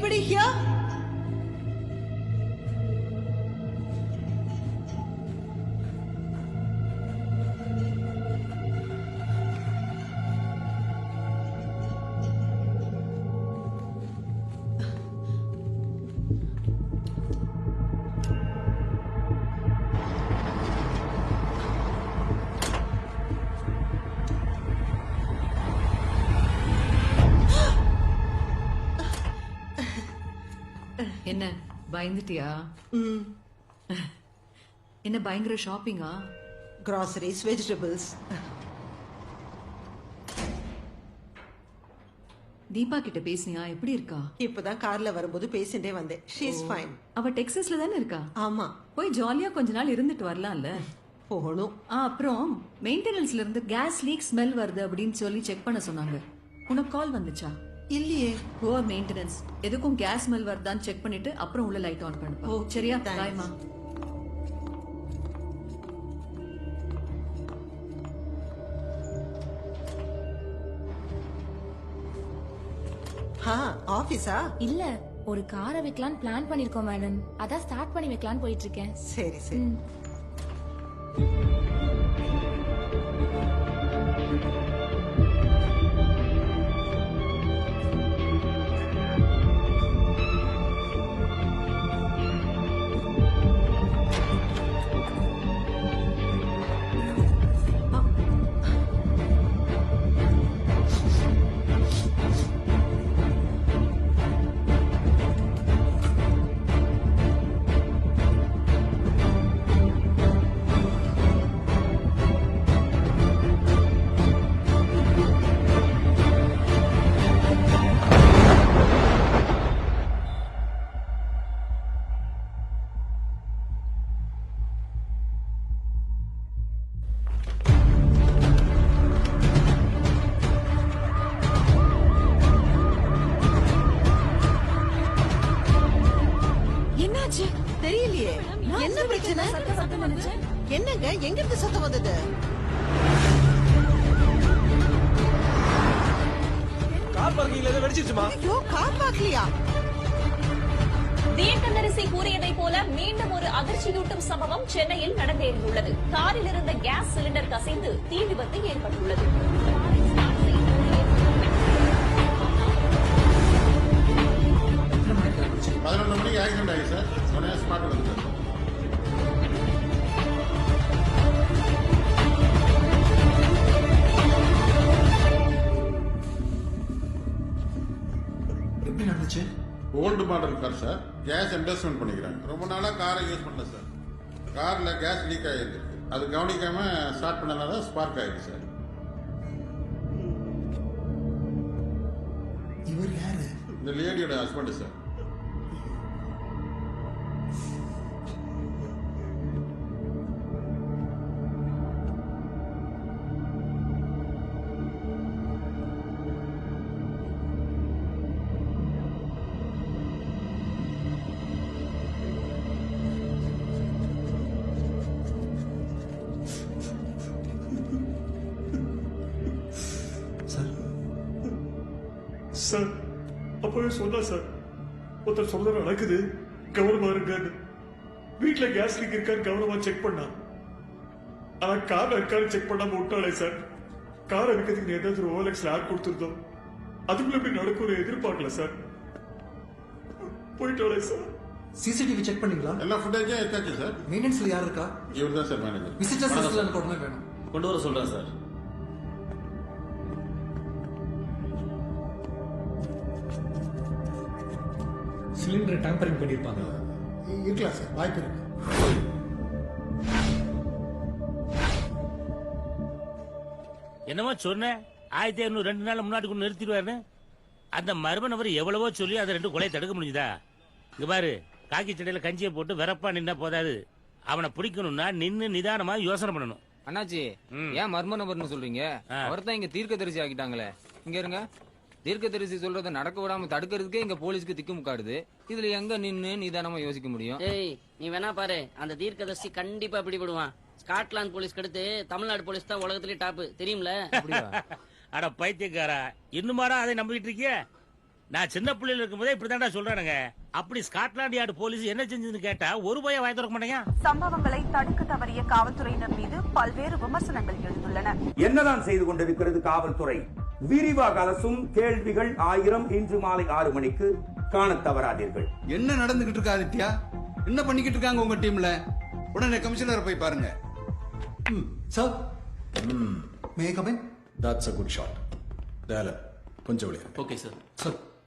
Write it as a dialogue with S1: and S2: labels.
S1: anybody here?
S2: என்ன பயந்துட்டியா? என்ன பயங்கர ஷாப்பிங்கா?
S1: Groceries, vegetables.
S2: தீபா கிட்ட பேசினியா? எப்படி இருக்கா?
S1: இப்பதான் கார்ல வரும்போது பேசிட்டே வந்தேன். She is fine.
S2: அவ டெக்ஸஸ்ல தானே இருக்கா?
S1: ஆமா.
S2: போய் ஜாலியா கொஞ்ச நாள் இருந்துட்டு வரலாம்ல.
S1: போகணும்.
S2: அப்புறம் மெயின்டெனன்ஸ்ல இருந்து கேஸ் லீக் ஸ்மெல் வருது அப்படின்னு சொல்லி செக் பண்ண சொன்னாங்க. உனக்கு கால் வந்துச்சா?
S1: இல்லையே.
S2: Poor maintenance. எதுக்கும் கேஸ் ஸ்மெல் வருதான்னு செக் பண்ணிட்டு அப்புறம் உள்ள லைட் ஆன் பண்ணுப்பா.
S1: ஓ
S2: சரியா?
S1: thanks.
S2: பாய்மா.
S1: ஆபீஸா?
S3: இல்ல, ஒரு காரை வைக்கலான்னு பிளான் பண்ணிருக்கோம் மேடம். அதான் ஸ்டார்ட் பண்ணி வைக்கலான்னு போயிட்டு இருக்கேன்.
S1: சரி சரி.
S3: என்னாச்சு?
S1: தெரியலையே. என்ன பிரச்சனை? என்னங்க எங்க இருந்து சத்தம் வந்தது?
S4: கார் பார்க்கிங்ல ஏதோ வெடிச்சிருச்சுமா?
S1: ஐயோ, கார் பார்க்கலையா?
S5: தீர்க்கதரிசி கூறியதை போல மீண்டும் ஒரு அதிர்ச்சியூட்டும் சம்பவம் சென்னையில் நடந்தேறியுள்ளது. காரில் இருந்த கேஸ் சிலிண்டர் கசிந்து தீ விபத்து ஏற்பட்டுள்ளது.
S6: 11 மணிக்கு ஆக்சிடென்ட் ஆகி சார். உடனே ஸ்பாட் வந்து சார்.
S4: எப்படி நடந்துச்சு?
S6: Old model car sir. Case investment பண்ணிக்கிறாங்க. ரொம்ப நாளா காரை யூஸ் பண்ணல சார். கார்ல கேஸ் லீக் ஆகிருக்கு. அது கவனிக்காம ஸ்டார்ட் பண்ணனால ஸ்பார்க் ஆயிடுச்சு சார்.
S4: இவர் யாரு?
S6: இந்த லேடியோட ஹஸ்பண்ட் சார்.
S7: சார் அப்பவே சொன்னா சார், ஒருத்தர் சொல்றது நடக்குது, கவனமா இருக்கான்னு. வீட்டுல கேஸ் லீக் இருக்கான்னு கவனமா செக் பண்ணா. ஆனா கார்ல இருக்கான்னு செக் பண்ணாம விட்டாளே சார். காரை விற்கிறதுக்கு ஏதாவது ஒரு ஓலெக்ஸ் ஆட் கொடுத்துருந்தோம். அதுக்குள்ள எப்படி நடக்கும் எதிர்பார்க்கல சார். போயிட்டாளே சார்.
S4: சிசிடிவி செக் பண்ணீங்களா?
S6: எல்லா ஃபுட்டேஜும் இருக்காச்சு சார்.
S4: மெயின்டெனன்ஸ்ல யார் இருக்கா?
S6: இவர் தான் சார் மேனேஜர்.
S4: விசிட்டர்ஸ் லிஸ்ட்ல எனக்கு உடனே வேணும்.
S8: கொண்டு வர சொல்றேன் சார்.
S7: சிலிண்டர் டேம்பரிங் பண்ணிருப்பாங்க.
S4: இருக்கலாம் சார், வாய்ப்பு இருக்கு.
S8: என்னமோ சொன்னேன் 1500 2 நாள் முன்னாடி கொண்டு நிறுத்திடுவாருன்னு. அந்த மர்ம நபர் எவ்வளவோ சொல்லி அதை 2 கொலையை தடுக்க முடிஞ்சுதா? இங்க பாரு, காக்கி சட்டையில கஞ்சியை போட்டு வெறப்பா நின்னா போதாது. அவனை பிடிக்கணும்னா நின்னு நிதானமா யோசனை பண்ணணும்.
S9: அண்ணாச்சி, ஏன் மர்ம நபர்னு சொல்றீங்க? அவர்தான் இங்க தீர்க்கதரிசி ஆகிட்டாங்களே. இங்க இருங்க. தீர்க்கதரிசி சொல்றதை நடக்க விடாம தடுக்கிறதுக்கே இங்க போலீஸ்க்கு திக்கு முக்காடுது. இதுல எங்க நின்னு நிதானமா யோசிக்க முடியும்?
S10: ஏய், நீ வேணா பாரு, அந்த தீர்க்கதரிசி கண்டிப்பா பிடிபடுவான். ஸ்காட்லாந்து போலீஸ் கடுத்து தமிழ்நாடு போலீஸ் தான் உலகத்திலேயே டாப், தெரியும்ல?
S8: அட பைத்தியக்காரா, இன்னுமாடா அதை நம்பிட்டு இருக்கிய? நான் சின்ன பிள்ளைல இருக்கும்போதே இப்படிதான்டா சொல்றானுங்க. அப்படி ஸ்காட்லாந்து யார்டு போலீஸ் என்ன செஞ்சதுன்னு கேட்டா ஒரு பய வாய் திறக்க மாட்டேங்க.
S11: சம்பவங்களை தடுக்க தவறிய காவல்துறையினர் மீது பல்வேறு விமர்சனங்கள் எழுந்துள்ளன.
S12: என்னதான் செய்து கொண்டிருக்கிறது காவல்துறை? விரிவாக அலசும் கேள்விகள் 1000 இன்று மாலை 6 மணிக்கு காண தவறாதீர்கள்.
S13: என்ன நடந்துகிட்டு இருக்கா ஆதித்யா? என்ன பண்ணிக்கிட்டு இருக்காங்க உங்க டீம்ல? உடனே கமிஷனர் போய் பாருங்க.
S4: Sir may come in?
S13: That's a good shot. கொஞ்சம் விளையாடு.
S4: Okay sir. சார்